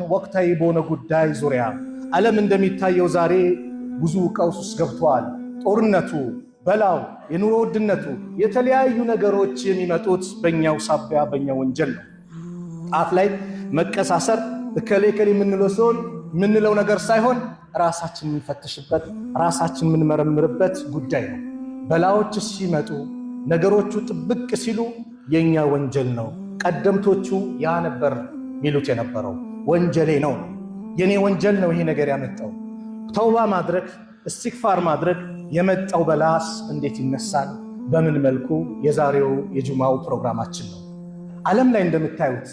ወቅታዊ በሆነ ጉዳይ ዙሪያ ዓለም እንደሚታየው ዛሬ ብዙ ቀውስ ውስጥ ገብቷል። ጦርነቱ፣ በላው፣ የኑሮ ውድነቱ፣ የተለያዩ ነገሮች የሚመጡት በእኛው ሳቢያ በእኛው ወንጀል ነው። ጣት ላይ መቀሳሰር እከሌ የምንለው ነገር ሳይሆን ራሳችን የምንፈትሽበት ራሳችን የምንመረምርበት ጉዳይ ነው። በላዎች ሲመጡ ነገሮቹ ጥብቅ ሲሉ የኛ ወንጀል ነው። ቀደምቶቹ ያ ነበር ሚሉት የነበረው ወንጀሌ ነው፣ የኔ ወንጀል ነው ይሄ ነገር ያመጣው። ተውባ ማድረግ እስትግፋር ማድረግ የመጣው በላስ እንዴት ይነሳል? በምን መልኩ? የዛሬው የጁማው ፕሮግራማችን ነው። ዓለም ላይ እንደምታዩት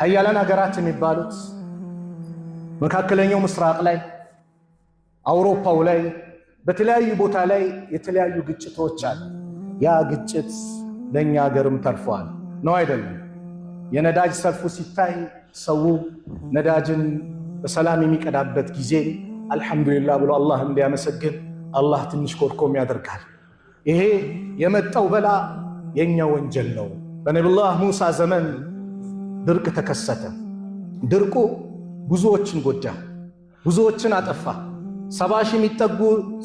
ሀያላን ሀገራት የሚባሉት መካከለኛው ምስራቅ ላይ፣ አውሮፓው ላይ፣ በተለያዩ ቦታ ላይ የተለያዩ ግጭቶች አሉ። ያ ግጭት ለኛ ሀገርም ተርፏል ነው አይደለም? የነዳጅ ሰልፉ ሲታይ ሰው ነዳጅን በሰላም የሚቀዳበት ጊዜ አልሐምዱሊላህ ብሎ አላህ እንዲያመሰግን አላህ ትንሽ ኮርኮም ያደርጋል። ይሄ የመጣው በላ የኛ ወንጀል ነው። በነቢዩላህ ሙሳ ዘመን ድርቅ ተከሰተ። ድርቁ ብዙዎችን ጎዳ፣ ብዙዎችን አጠፋ። 70 ሺህ የሚጠጉ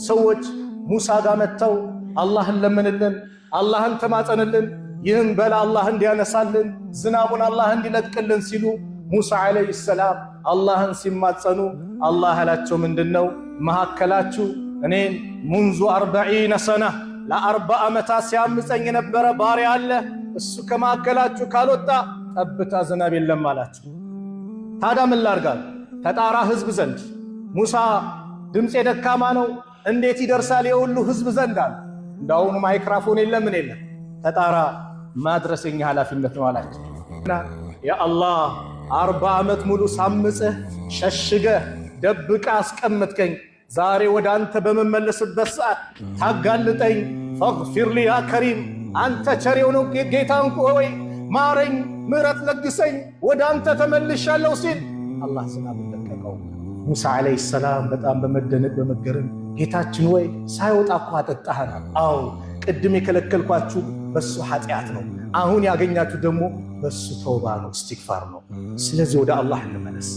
ሰዎች ሙሳ ጋር መጥተው አላህን ለምንልን፣ አላህን ተማጸንልን፣ ይህን በላ አላህ እንዲያነሳልን፣ ዝናቡን አላህ እንዲለቅልን ሲሉ ሙሳ ዓለይሂ ሰላም አላህን ሲማጸኑ አላህ ያላቸው ምንድነው? መሐከላችሁ እኔን ሙንዙ 40 ሰና ለ40 ዓመታት ሲያምፀኝ የነበረ ባሪያ አለ፣ እሱ ከመሐከላችሁ ካልወጣ ጠብታ ዝናብ የለም አላቸው። ታዲያ ምን ላርጋል? ተጣራ ህዝብ ዘንድ ሙሳ ድምፄ ደካማ ነው እንዴት ይደርሳል የሁሉ ህዝብ ዘንድ አለ። እንዳውኑ ማይክራፎን የለም ምን የለም፣ ተጣራ ማድረሰኛ ኃላፊነት ነው አላቸው። ያ አላህ 40 ዓመት ሙሉ ሳምጽህ ሸሽገህ ደብቃ አስቀምጥከኝ፣ ዛሬ ወደ አንተ በመመለስበት ሰዓት ታጋልጠኝ። ፈግፊር ሊ ያ ከሪም፣ አንተ ቸሬው ነው ጌታን ሆይ ማረኝ፣ ምሕረት ለግሰኝ፣ ወደ አንተ ተመልሻለሁ ሲል አላህ ዝናብ ለቀቀው። ሙሳ ዓለይሂ ሰላም በጣም በመደነቅ በመገረም ጌታችን ወይ ሳይወጣ እኮ አጠጣህን። አዎ ቅድም የከለከልኳችሁ በሱ ኃጢአት ነው፣ አሁን ያገኛችሁ ደግሞ በሱ ተውባ ነው፣ እስትግፋር ነው። ስለዚህ ወደ አላህ እንመለስ፣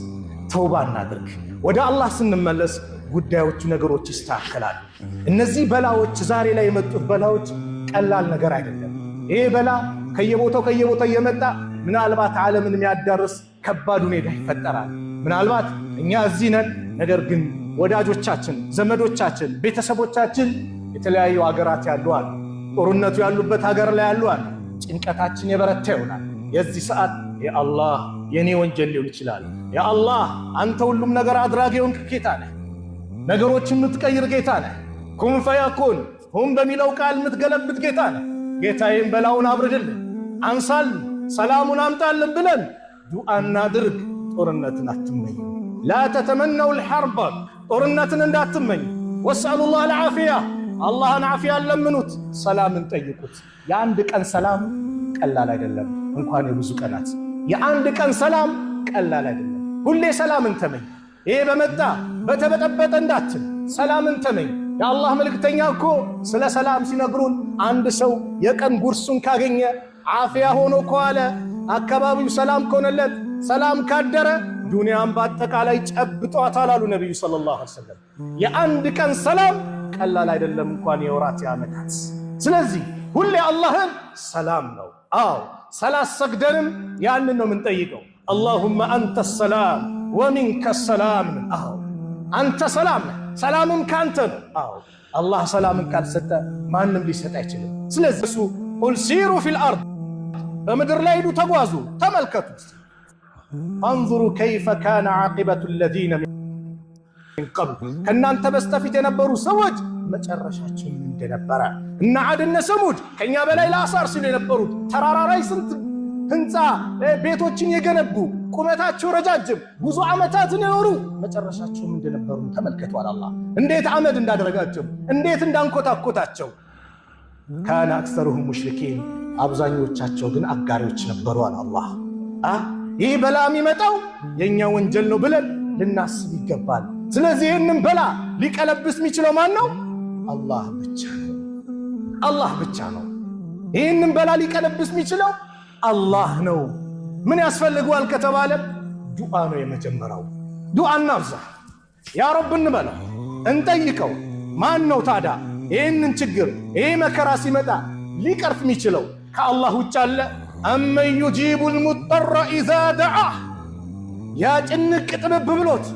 ተውባ እናድርግ። ወደ አላህ ስንመለስ ጉዳዮቹ ነገሮች ይስተካከላሉ። እነዚህ በላዎች ዛሬ ላይ የመጡት በላዎች ቀላል ነገር አይደለም። ይሄ በላ ከየቦታው እየመጣ ምናልባት ዓለምን የሚያዳርስ ከባድ ሁኔታ ይፈጠራል። ምናልባት እኛ እዚህ ነን፣ ነገር ግን ወዳጆቻችን፣ ዘመዶቻችን፣ ቤተሰቦቻችን የተለያዩ ሀገራት ያሉ አሉ። ጦርነቱ ያሉበት ሀገር ላይ ያሉ አሉ። ጭንቀታችን የበረታ ይሆናል። የዚህ ሰዓት የአላህ የኔ ወንጀል ሊሆን ይችላል። የአላህ አንተ ሁሉም ነገር አድራጊ የሆንክ ጌታ ነህ፣ ነገሮችን የምትቀይር ጌታ ነህ። ኩን ፈየኩን ሁን በሚለው ቃል የምትገለብጥ ጌታ ነህ። ጌታዬን በላውን አብርድልን፣ አንሳልን፣ ሰላሙን አምጣልን ብለን ዱዓ እናድርግ። ጦርነትን አትመኝ። ላ ተተመነው ልሐርበ፣ ጦርነትን እንዳትመኝ። ወስአሉላህ ልዓፊያ፣ አላህን ዓፊያን ለምኑት፣ ሰላምን ጠይቁት። የአንድ ቀን ሰላም ቀላል አይደለም፣ እንኳን የብዙ ቀናት። የአንድ ቀን ሰላም ቀላል አይደለም። ሁሌ ሰላምን ተመኝ። ይሄ በመጣ በተበጠበጠ እንዳትል፣ ሰላምን ተመኝ። የአላህ መልእክተኛ እኮ ስለ ሰላም ሲነግሩን አንድ ሰው የቀን ጉርሱን ካገኘ ዓፊያ ሆኖ ከዋለ አካባቢው ሰላም ከሆነለት ሰላም ካደረ ዱንያን በአጠቃላይ ጨብጧታል አሉ ነቢዩ ሰለላሁ ዐለይሂ ወሰለም። የአንድ ቀን ሰላም ቀላል አይደለም፣ እንኳን የወራት የዓመታት። ስለዚህ ሁሌ አላህን ሰላም ነው። አዎ ሰላት ሰግደንም ያንን ነው የምንጠይቀው። አላሁመ አንተ ሰላም ወሚንከ ሰላም። አዎ አንተ ሰላም ነህ፣ ሰላምም ካንተ ነው። አዎ አላህ ሰላምን ካልሰጠ ማንም ሊሰጥ አይችልም። ስለዚህ እሱ ቁል ሲሩ ፊል አርድ፣ በምድር ላይ ሂዱ፣ ተጓዙ፣ ተመልከቱ። አንዙሩ ከይፈ ካነ ዓቂበቱ ለዚነ ሚን ቀብል፣ ከእናንተ በስተፊት የነበሩ ሰዎች መጨረሻቸው ምን እንደነበረ። እነ ዓድ እነ ሰሙድ ከኛ በላይ ለአሳር ሲሉ የነበሩት ተራራ ላይ ስንት ህንፃ ቤቶችን የገነቡ ቁመታቸው ረጃጅም ብዙ ዓመታትን የኖሩ መጨረሻቸው ምን እንደነበሩ ተመልከቷል። አላህ እንዴት አመድ እንዳደረጋቸው፣ እንዴት እንዳንኮታኮታቸው። ካነ አክሰሩሁም ሙሽሪኪን፣ አብዛኞቻቸው ግን አጋሪዎች ነበሩ አለ አላህ። ይህ በላ የሚመጣው የኛ ወንጀል ነው ብለን ልናስብ ይገባል። ስለዚህ ይህንን በላ ሊቀለብስ የሚችለው ማን ነው? አላህ ብቻ ነው። አላህ ብቻ ነው። ይህንን በላ ሊቀለብስ የሚችለው አላህ ነው። ምን ያስፈልገዋል ከተባለ ዱዓ ነው የመጀመሪያው። ዱዓ እናብዛ፣ ያ ረብ እንበለው፣ እንጠይቀው። ማን ነው ታዲያ ይህንን ችግር ይህ መከራ ሲመጣ ሊቀርፍ የሚችለው? ከአላህ ውጭ አለ? አመን ዩጂቡል ሙጠረ ኢዛ ደዓህ፣ ያ ጭንቅ ጥብብ ብሎት